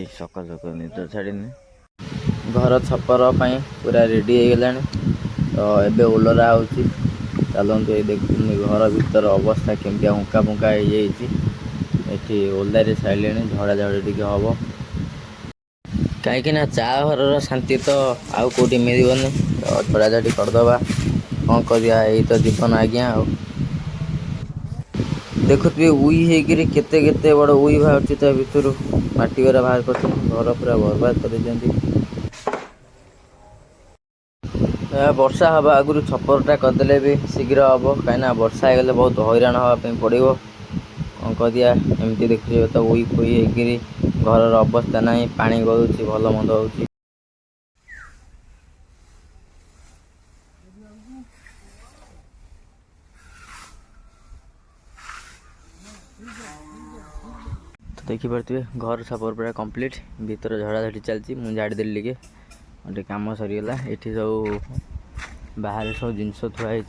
भाई सकाल सकाल निद छाड़नी घर छपर पूरा रेडी हो गला तो एबे ओलरा होची चलते ये देखते घर भीतर अवस्था केमती हुंका फुंका हो ओलारे छाड़े झड़ा झड़ी टी हम कहीं चा घर शांति तो आउ कौटी मिलनी तो झड़ा झड़ी करदे कौन कर तो जीवन आज्ञा देखुए उई होकर केते बड़ उई बाहर भर माटी गरा बाहर कर घर पूरा बर्बाद कर वर्षा हवा आगु छपरटा करदे भी शीघ्र हम कहीं वर्षा होगले बहुत हैरान हाँपाई पड़ो कौन करमती देखिए तो उई फुई होकर घर अवस्था ना पानी गलुच भल मंद हो तो देखिपे घर छपर पूरा कंप्लीट भीतर झड़ा झड़ी चलती मुझे झाड़देली टे कम सरीगला ये सब बाहर सब जिनस थुआई।